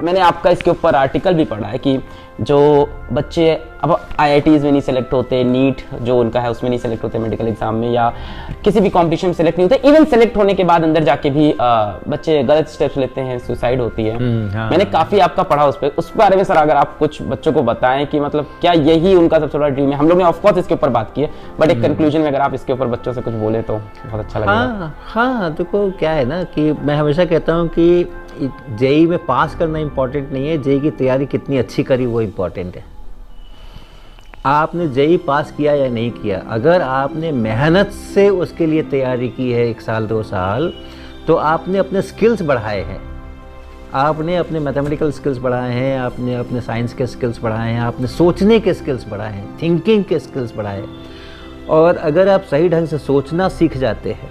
मैंने आपका इसके ऊपर आर्टिकल भी पढ़ा है कि जो बच्चे अब IITs में नहीं सेलेक्ट होते, नीट जो उनका है उसमें नहीं सेलेक्ट होते मेडिकल एग्जाम में, या किसी भी कंपटीशन में सेलेक्ट नहीं होते, इवन सेलेक्ट होने के बाद अंदर जाके भी बच्चे गलत स्टेप्स लेते हैं, सुसाइड होती है। हाँ। मैंने काफी आपका पढ़ा उस बारे में। सर अगर आप कुछ बच्चों को बताएं कि मतलब क्या यही उनका सबसे बड़ा ड्रीम है? हम लोग ने ऑफकोर्स इसके ऊपर बात की है, बट एक कंक्लूजन में अगर आप इसके ऊपर बच्चों से कुछ बोले तो बहुत अच्छा लगेगा। हाँ, देखो क्या है ना कि मैं हमेशा कहता हूँ कि जेई में पास करना इम्पोर्टेंट नहीं है, जेई की तैयारी कितनी अच्छी करी वो इम्पोर्टेंट है। आपने जेई पास किया या नहीं किया, अगर आपने मेहनत से उसके लिए तैयारी की है 1 साल 2 साल, तो आपने अपने स्किल्स बढ़ाए हैं, आपने अपने मैथमेटिकल स्किल्स बढ़ाए हैं, आपने अपने साइंस के स्किल्स बढ़ाए हैं, आपने सोचने के स्किल्स बढ़ाए हैं, थिंकिंग के स्किल्स बढ़ाए। और अगर आप सही ढंग से सोचना सीख जाते हैं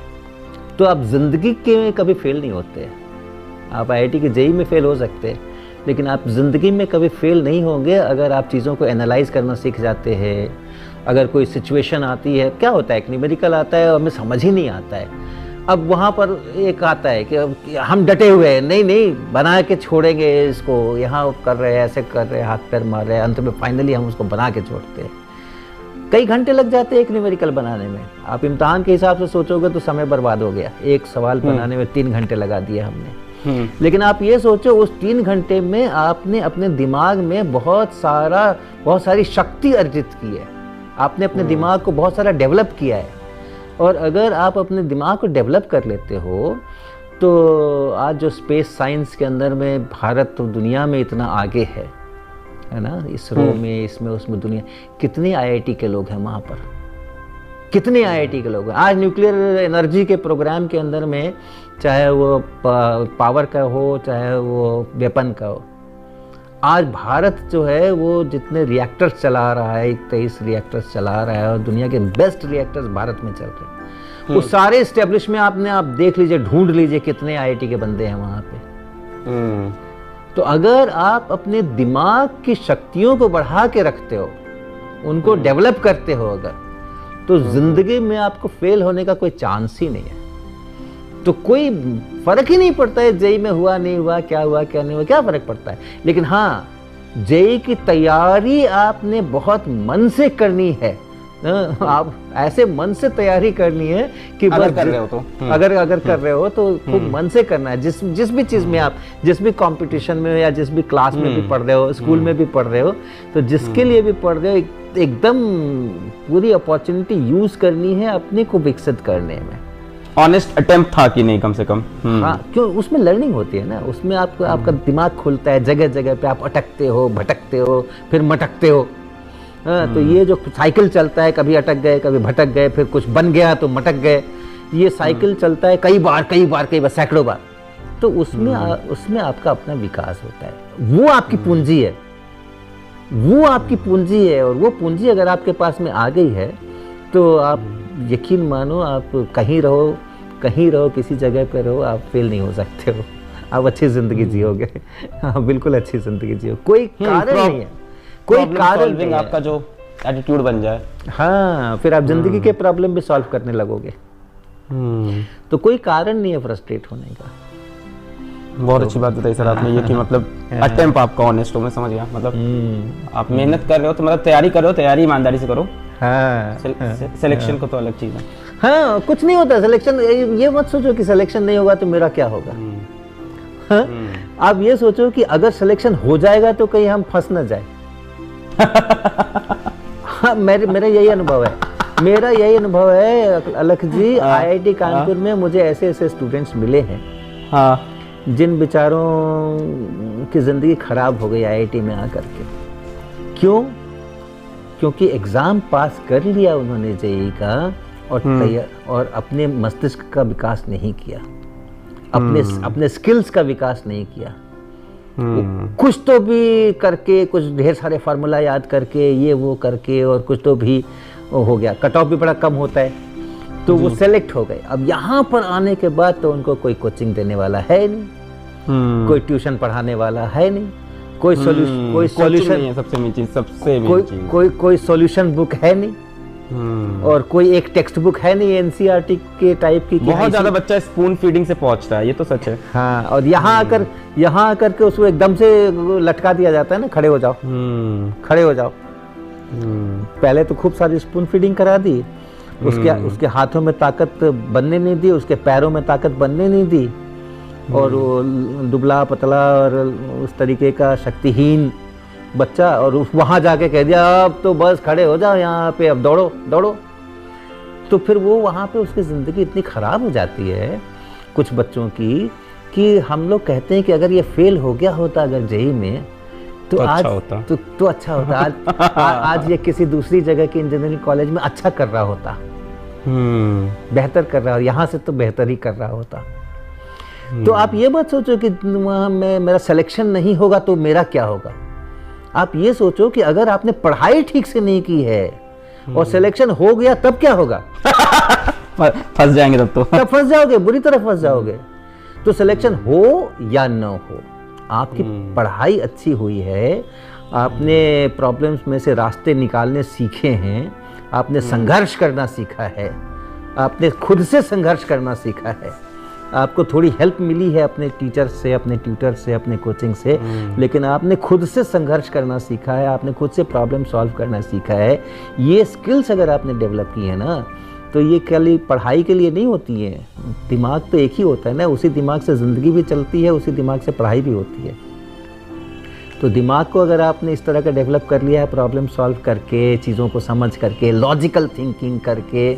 तो आप ज़िंदगी के में कभी फेल नहीं होते। आप IIT के जेई में फेल हो सकते हैं, लेकिन आप ज़िंदगी में कभी फेल नहीं होंगे अगर आप चीज़ों को एनालाइज करना सीख जाते हैं। अगर कोई सिचुएशन आती है, क्या होता है, एक न्यूमेरिकल आता है और हमें समझ ही नहीं आता है, अब वहाँ पर एक आता है कि हम डटे हुए हैं, नहीं बना के छोड़ेंगे इसको, यहाँ कर रहे हैं, ऐसे कर रहे हैं, हाथ पैर मार रहे हैं, अंत में फाइनली हम उसको बना के छोड़ते हैं। कई घंटे लग जाते हैं एक न्यूमेरिकल बनाने में। आप इम्तिहान के हिसाब से सोचोगे तो समय बर्बाद हो गया, एक सवाल बनाने में 3 घंटे लगा दिए हमने। लेकिन आप ये सोचो उस 3 घंटे में आपने अपने दिमाग में बहुत सारी शक्ति अर्जित की है, आपने अपने दिमाग को बहुत सारा डेवलप किया है। और अगर आप अपने दिमाग को डेवलप कर लेते हो तो आज जो स्पेस साइंस के अंदर में भारत तो दुनिया में इतना आगे है ना, इसरो में, इसमें उसमें, दुनिया कितने IIT के लोग हैं वहाँ पर, कितने IIT के लोग हैं। आज न्यूक्लियर एनर्जी के प्रोग्राम के अंदर में, चाहे वो पावर का हो चाहे वो वेपन का हो, आज भारत जो है वो जितने रिएक्टर्स चला रहा है, 23 रिएक्टर्स चला रहा है, और दुनिया के बेस्ट रिएक्टर्स भारत में चल रहे हैं। वो सारे एस्टेब्लिशमेंट आप देख लीजिए, ढूंढ लीजिए कितने IIT के बंदे हैं वहाँ पे। तो अगर आप अपने दिमाग की शक्तियों को बढ़ा के रखते हो, उनको डेवलप करते हो अगर, तो जिंदगी में आपको फेल होने का कोई चांस ही नहीं है। तो कोई फर्क ही नहीं पड़ता है जेई में हुआ नहीं हुआ, क्या हुआ क्या नहीं हुआ, क्या फर्क पड़ता है। लेकिन हाँ, जेई की तैयारी आपने बहुत मन से करनी है। आप ऐसे मन से तैयारी करनी है कि अगर कर रहे हो तो अगर कर रहे हो तो खूब मन से करना है। जिस भी चीज में आप, जिस भी कंपटीशन में या जिस भी क्लास में भी पढ़ रहे हो, स्कूल में भी पढ़ रहे हो, तो जिसके लिए भी पढ़ रहे हो एकदम पूरी अपॉर्चुनिटी यूज करनी है अपने को विकसित करने में। ऑनेस्ट अटेम्प्ट था कि नहीं कम से कम। हाँ, क्यों, उसमें लर्निंग होती है ना, उसमें आपका दिमाग खुलता है, जगह जगह पे आप अटकते हो, भटकते हो, फिर मटकते हो। हाँ, तो ये जो साइकिल चलता है, कभी अटक गए, कभी भटक गए, फिर कुछ बन गया तो मटक गए, ये साइकिल चलता है कई बार सैकड़ों बार। तो उसमें आपका अपना विकास होता है। वो आपकी पूंजी है, वो आपकी पूंजी है। और वो पूंजी अगर आपके पास में आ गई है तो आप यकीन मानो, आप कहीं रहो किसी जगह पे रहो, आप फेल नहीं हो सकते हो, आप अच्छी जिंदगी जियोगे। हाँ, बिल्कुल अच्छी जिंदगी जियो, कोई कारण नहीं है, कोई कारण नहीं, आपका जो एटीट्यूड बन जाए। हाँ, फिर आप जिंदगी के प्रॉब्लम भी सॉल्व करने लगोगे। तो कोई कारण नहीं है फ्रस्ट्रेट होने का। बहुत अच्छी बात बताई सर आपने, ये कि मतलब अटेम्प्ट आपका ऑनेस्ट हो, मैं समझ गया। मतलब आप मेहनत कर रहे हो तो मतलब तैयारी कर रहे हो, तैयारी ईमानदारी से करो। हाँ, सिलेक्शन को तो अलग चीज है। हाँ, कुछ नहीं होता सिलेक्शन। ये मत सोचो कि सिलेक्शन नहीं होगा तो मेरा क्या होगा। हाँ, आप ये सोचो कि अगर सिलेक्शन हो जाएगा तो कहीं हम फंस ना जाए। हाँ, मेरा यही अनुभव है अलख जी। IIT कानपुर में मुझे ऐसे स्टूडेंट्स मिले हैं, हाँ, जिन बेचारों की जिंदगी खराब हो गई IIT में आकर के। क्यों? क्योंकि एग्जाम पास कर लिया उन्होंने जेईई का, और अपने मस्तिष्क का विकास नहीं किया, अपने स्किल्स का विकास नहीं किया। कुछ तो भी करके, कुछ ढेर सारे फार्मूला याद करके, ये वो करके, और कुछ तो भी हो गया। कट ऑफ भी बड़ा कम होता है, तो वो सेलेक्ट हो गए। अब यहाँ पर आने के बाद तो उनको कोई कोचिंग देने वाला है नहीं, कोई ट्यूशन पढ़ाने वाला है नहीं, कोई सॉल्यूशन नहीं है, सबसे मेन चीज। कोई सॉल्यूशन बुक है नहीं। और कोई एक टेक्स्ट बुक है नहीं एनसीईआरटी के टाइप की, बहुत ज्यादा बच्चा स्पून फीडिंग से पहुंचता है, ये तो सच है। हाँ, और यहाँ आकर के उसको एकदम से लटका दिया जाता है ना, खड़े हो जाओ, खड़े हो जाओ। पहले तो खूब सारी स्पून फीडिंग करा दी, उसके हाथों में ताकत बनने नहीं दी, उसके पैरों में ताकत बनने नहीं दी, और वो दुबला पतला और उस तरीके का शक्तिहीन बच्चा, और वहाँ जाके कह दिया अब तो बस खड़े हो जाओ यहाँ पे, अब दौड़ो दौड़ो। तो फिर वो वहाँ पे उसकी ज़िंदगी इतनी ख़राब हो जाती है कुछ बच्चों की, कि हम लोग कहते हैं कि अगर ये फेल हो गया होता अगर जेईई में तो आज अच्छा होता, तो अच्छा होता। आज ये किसी दूसरी जगह के इंजीनियरिंग कॉलेज में अच्छा कर रहा होता, बेहतर कर रहा, यहाँ से तो बेहतर ही कर रहा होता। तो आप ये मत सोचो कि वहाँ मेरा सिलेक्शन नहीं होगा तो मेरा क्या होगा। आप ये सोचो कि अगर आपने पढ़ाई ठीक से नहीं की है और सिलेक्शन हो गया तब क्या होगा। फंस जाएंगे तब फंस जाओगे, बुरी तरह फंस जाओगे। तो सिलेक्शन हो या न हो, आपकी पढ़ाई अच्छी हुई है, आपने प्रॉब्लम्स में से रास्ते निकालने सीखे हैं, आपने संघर्ष करना सीखा है, आपने खुद से संघर्ष करना सीखा है, आपको थोड़ी हेल्प मिली है अपने टीचर से, अपने ट्यूटर से, अपने कोचिंग से, लेकिन आपने खुद से संघर्ष करना सीखा है, आपने खुद से प्रॉब्लम सॉल्व करना सीखा है। ये स्किल्स अगर आपने डेवलप की है ना, तो ये खाली पढ़ाई के लिए नहीं होती है। दिमाग तो एक ही होता है ना, उसी दिमाग से ज़िंदगी भी चलती है, उसी दिमाग से पढ़ाई भी होती है। तो दिमाग को अगर आपने इस तरह का डेवलप कर लिया है, प्रॉब्लम सॉल्व करके, चीज़ों को समझ करके, लॉजिकल थिंकिंग करके,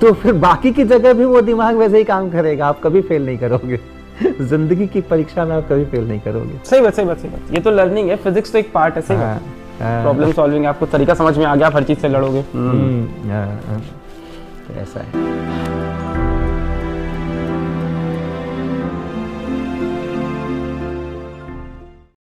तो फिर बाकी की जगह भी वो दिमाग वैसे ही काम करेगा, आप कभी फेल नहीं करोगे। जिंदगी की परीक्षा में आप कभी फेल नहीं करोगे। सही बात, सही बात, सही बात। ये तो लर्निंग है, फिजिक्स तो एक पार्ट है। सही बात, प्रॉब्लम सॉल्विंग, आपको तरीका समझ में आ गया, हर चीज से लड़ोगे। ऐसा है।